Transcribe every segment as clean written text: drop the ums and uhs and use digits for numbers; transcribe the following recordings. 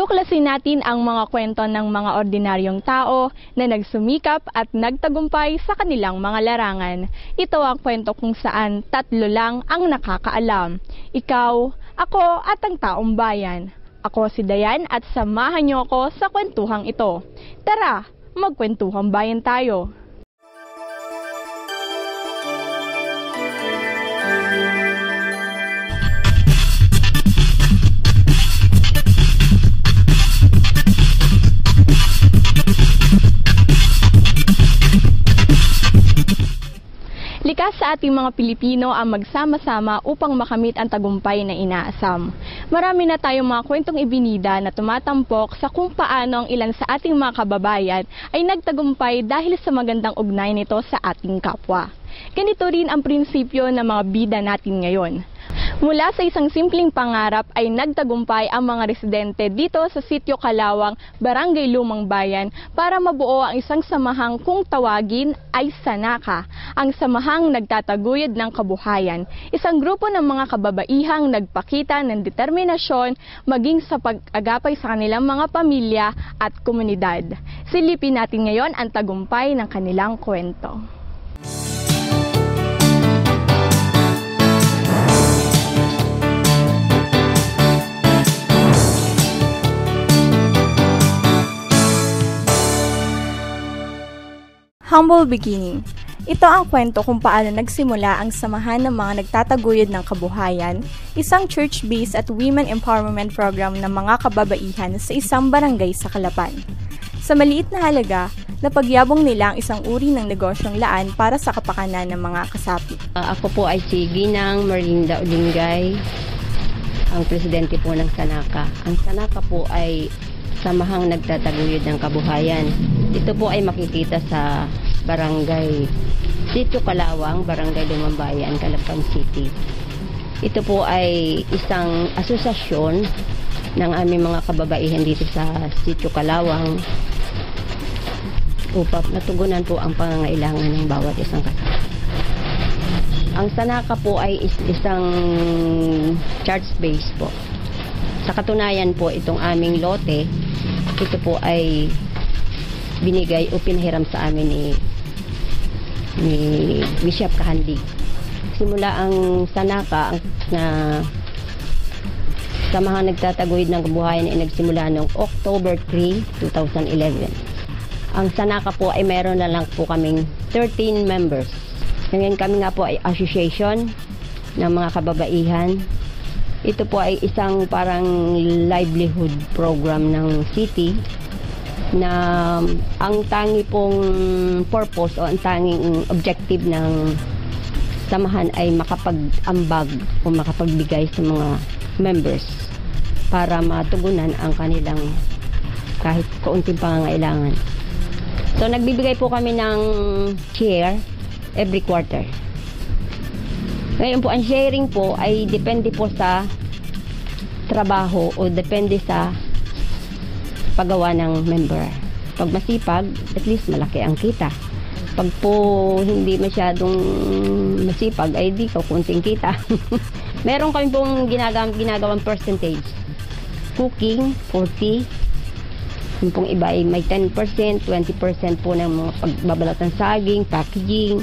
Tuklasin natin ang mga kwento ng mga ordinaryong tao na nagsumikap at nagtagumpay sa kanilang mga larangan. Ito ang kwento kung saan tatlo lang ang nakakaalam. Ikaw, ako at ang taong bayan. Ako si Dayan at samahan niyo ako sa kwentuhang ito. Tara, magkwentuhang bayan tayo. Likas sa ating mga Pilipino ang magsama-sama upang makamit ang tagumpay na inaasam. Marami na tayong mga kwentong ibinida na tumatampok sa kung paano ang ilan sa ating mga kababayan ay nagtagumpay dahil sa magandang ugnay nito sa ating kapwa. Ganito rin ang prinsipyo ng mga bida natin ngayon. Mula sa isang simpleng pangarap ay nagtagumpay ang mga residente dito sa Sitio Kalawang, Barangay Lumang Bayan para mabuo ang isang samahang kung tawagin ay Sanaka, ang samahang nagtataguyod ng kabuhayan. Isang grupo ng mga kababaihang nagpakita ng determinasyon maging sa pag-agapay sa kanilang mga pamilya at komunidad. Silipin natin ngayon ang tagumpay ng kanilang kwento. Humble Beginning. Ito ang kwento kung paano nagsimula ang samahan ng mga nagtataguyod ng kabuhayan, isang church-based at women empowerment program ng mga kababaihan sa isang barangay sa Calapan. Sa maliit na halaga, napagyabong nila ang isang uri ng negosyong laan para sa kapakanan ng mga kasapi. Ako po ay si Ginang Merlinda Ulingay, ang presidente po ng Sanaka. Ang Sanaka po ay samahang nagtataguyod ng kabuhayan. Ito po ay makikita sa Barangay Sitio Kalawang, Barangay Lumang Bayan, Calapan City. Ito po ay isang asosasyon ng aming mga kababaihan dito sa Sitio Kalawang upang natugunan po ang pangangailangan ng bawat isang kasapi. Ang Sanaka po ay isang church-based po. Sa katunayan po, itong aming lote, ito po ay binigay o pinahiram sa amin ni Bishop Kahandig. Simula ang Sanaka na samahang nagtataguyod ng kabuhayan ay nagsimula noong October 3, 2011. Ang Sanaka po ay meron na lang po kaming 13 members. Ngayon kami nga po ay association ng mga kababaihan. Ito po ay isang parang livelihood program ng city na ang tangi pong purpose o ang tanging objective ng samahan ay makapag-ambag o makapagbigay sa mga members para matugunan ang kanilang kahit kaunting pangangailangan. So nagbibigay po kami ng share every quarter. Ngayon po, ang sharing po ay depende po sa trabaho o depende sa paggawa ng member. Pag masipag, at least malaki ang kita. Pag po hindi masyadong masipag, ay di kunting kita. Meron kami pong ginagawang percentage. Cooking, 40. Yung pong iba ay may 10%, 20% po ng mga pagbabalat ng saging, packaging,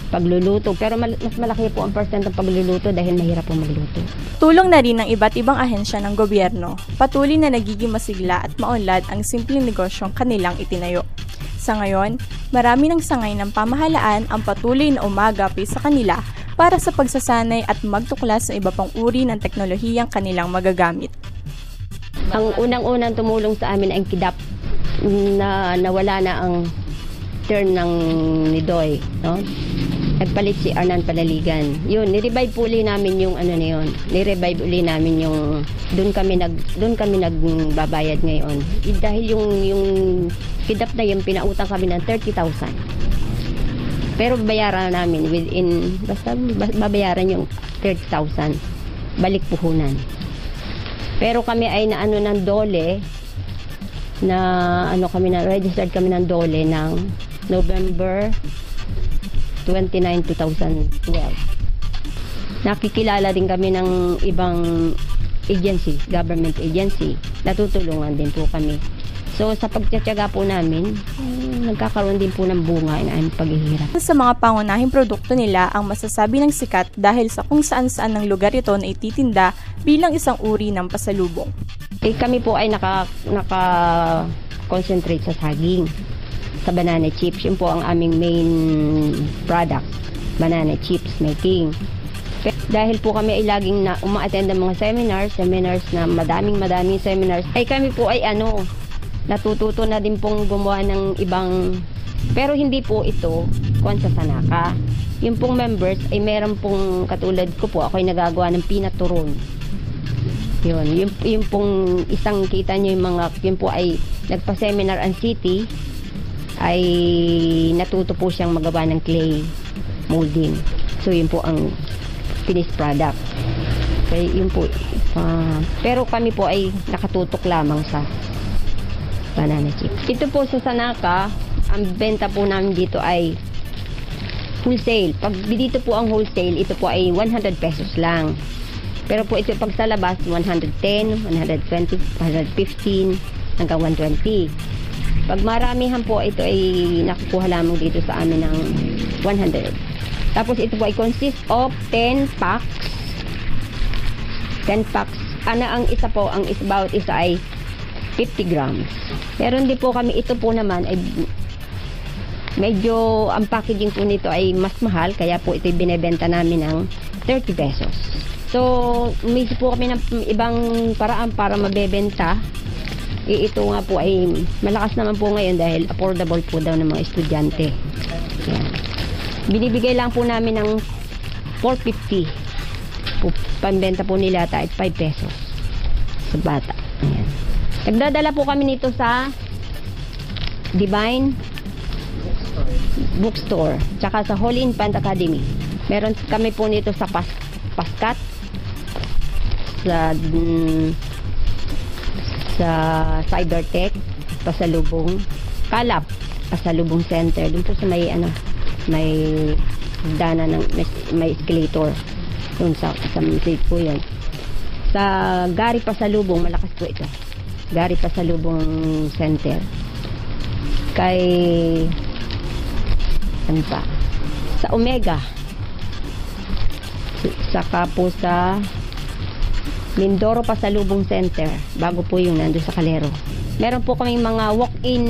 pagluluto, pero mas malaki po ang percent ng pagluluto dahil mahirap po magluto. Tulong na rin ng iba't ibang ahensya ng gobyerno, patuloy na nagiging masigla at maunlad ang simpleng negosyong kanilang itinayo. Sa ngayon, marami ng sangay ng pamahalaan ang patuloy na umagapi sa kanila para sa pagsasanay at magtuklas ng iba pang uri ng teknolohiyang kanilang magagamit. Ang unang-unang tumulong sa amin ay KIDAP na nawala na ang turn ng Nidoy, no? Nagpalit si Arnan Palaligan. Yun, ni-revive po uli namin yung ano na yun. Ni-revive uli namin yung doon kami nagbabayad ngayon. Dahil yung KIDAP na yun, pinautang kami ng 30,000. Pero bayaran namin within, basta babayaran yung 30,000. Balik puhunan. Pero kami ay naano ng DOLE na registered kami ng DOLE ng November 29, 2012. Nakikilala din kami ng ibang agency, government agency, natutulungan din po kami. So sa pagtsatsaga po namin, nagkakaroon din po ng bunga ang aming paghihirap. Sa mga pangunahing produkto nila ang masasabi ng sikat dahil sa kung saan-saan ng lugar ito na ititinda bilang isang uri ng pasalubong. Kami po ay naka-concentrate sa saging, sa banana chips. Yun po ang aming main product, banana chips making. Dahil po kami ay laging uma-attend ng mga seminars na madaming seminars, ay kami po ay natututo na din pong gumawa ng ibang, pero hindi po ito kung sa Sanaka. Yung pong members ay meron pong katulad ko po, ako ay nagagawa ng peanut turon. Yung pong isang kita nyo yun po ay nagpa-seminar ang city, ay natuto po siyang magawa ng clay molding. So yun po ang finished product. So yun po, pero kami po ay nakatutok lamang sa banana chips. Ito po sa Sanaka, ang benta po namin dito ay wholesale. Pag dito po ang wholesale, ito po ay 100 pesos lang. Pero po ito pag sa labas, 110, 120, 115, hanggang 120. Pag maramihan po, ito ay nakukuha lamang dito sa amin ng 100. Tapos ito po ay consist of 10 packs. 10 packs. Ang isa po, ang bawat isa ay 50 grams. Meron din po kami, ito po naman ay medyo ang packaging po nito ay mas mahal, kaya po ito binebenta namin ng 30 pesos. So, may po kami ng ibang paraan para mabebenta. Ito nga po ay malakas naman po ngayon dahil affordable po daw ng mga estudyante. Yan. Binibigay lang po namin ng 450. Pambenta po nila at 5 pesos sa bata. Ayan. Nagdadala po kami nito sa Divine Bookstore, tsaka sa Holy Infant Academy. Meron kami po nito sa Pascat, sa Cybertech, Pasalubong, Kalap, Pasalubong Center, dun po sa may dana ng may escalator. Dun sa street po yun. Sa Gary Pasalubong, malakas po ito. Gary Pasalubong Center. Kay ano pa? Sa Omega. Saka po sa Mindoro Pasalubong Center. Bago po yung nandun sa Calero. Meron po kaming mga walk-in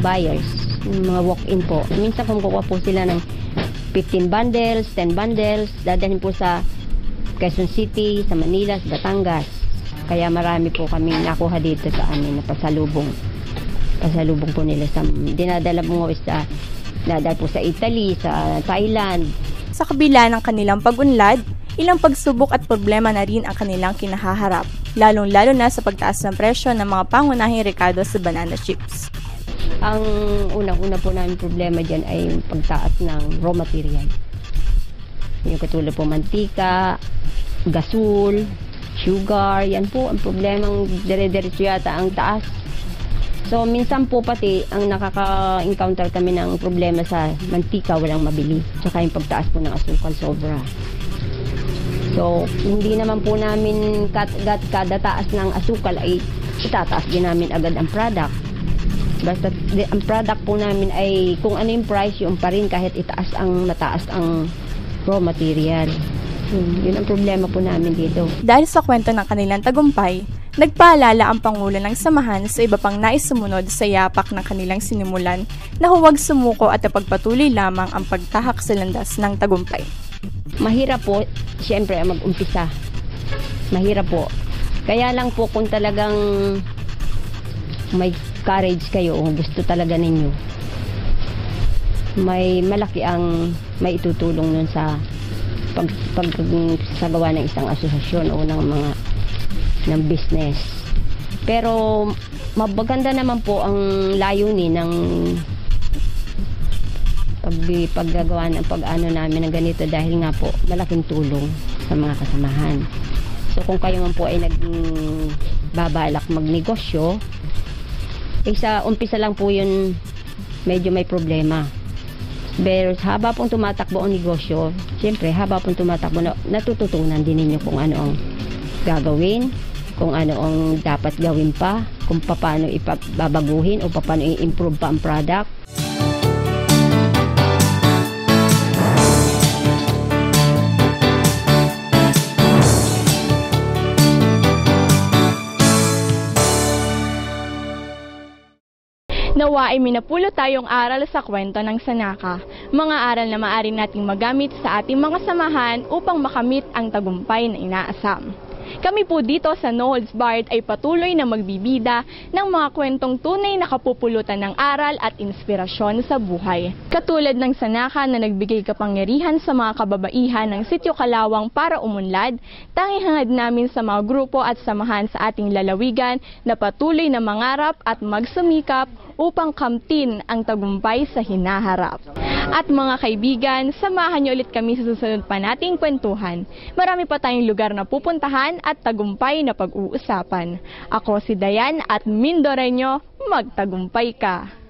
buyers. Mga walk-in po. Minsan kumukuha po sila ng 15 bundles, 10 bundles. Dadalhin po sa Quezon City, sa Manila, sa Batangas. Kaya marami po kami nakuha dito sa amin na pasalubong. Pasalubong po nila sa dinadala po sa Italy, sa Thailand. Sa kabila ng kanilang pag-unlad, ilang pagsubok at problema na rin ang kanilang kinahaharap, lalong-lalo na sa pagtaas ng presyo ng mga pangunahing rekado sa banana chips. Ang unang-una po namin problema dyan ay yung pagtaas ng raw material. Yung katulad po mantika, gasol, sugar, yan po ang problemang dire-diretso yata ang taas. So minsan po pati ang nakaka-encounter kami ng problema sa mantika, walang mabili. Tsaka yung pagtaas po ng asukal sobra. So hindi naman po namin kada taas ng asukal ay itataas din namin agad ang product. Basta ang product po namin ay kung ano yung price, yung pa rin kahit mataas ang raw material. Yun ang problema po namin dito. Dahil sa kwento ng kanilang tagumpay, nagpaalala ang Pangulo ng Samahan sa iba pang nais sumunod sa yapak ng kanilang sinimulan na huwag sumuko at ipagpatuloy lamang ang pagtahak sa landas ng tagumpay. Mahirap po, siyempre, mag-umpisa. Mahirap po. Kaya lang po kung talagang may courage kayo o gusto talaga ninyo, may malaki ang may itutulong nun sa pagsagawa ng isang asosasyon o ng business. Pero maganda naman po ang layunin ng paggagawa ng pag-ano namin ng ganito dahil nga po malaking tulong sa mga kasamahan. So kung kayo man po ay babalak magnegosyo, sa umpisa lang po yun medyo may problema. Pero haba pong tumatakbo ang negosyo, siyempre haba pong tumatakbo, natututunan din ninyo kung ano ang gagawin, kung ano ang dapat gawin pa, kung paano ipababaguhin o paano i-improve pa ang product. Nawa ay minapulot tayong aral sa kwento ng Sanaka, mga aral na maaari nating magamit sa ating mga samahan upang makamit ang tagumpay na inaasam. Kami po dito sa No Holds Barred ay patuloy na magbibida ng mga kwentong tunay na kapupulutan ng aral at inspirasyon sa buhay. Katulad ng Sanaka na nagbigay kapangyarihan sa mga kababaihan ng Sitio Kalawang para umunlad, tanging hangad namin sa mga grupo at samahan sa ating lalawigan na patuloy na mangarap at magsumikap upang kamtin ang tagumpay sa hinaharap. At mga kaibigan, samahan niyo ulit kami sa susunod pa nating kwentuhan. Marami pa tayong lugar na pupuntahan at tagumpay na pag-uusapan. Ako si Dayan at Mindoreño, magtagumpay ka!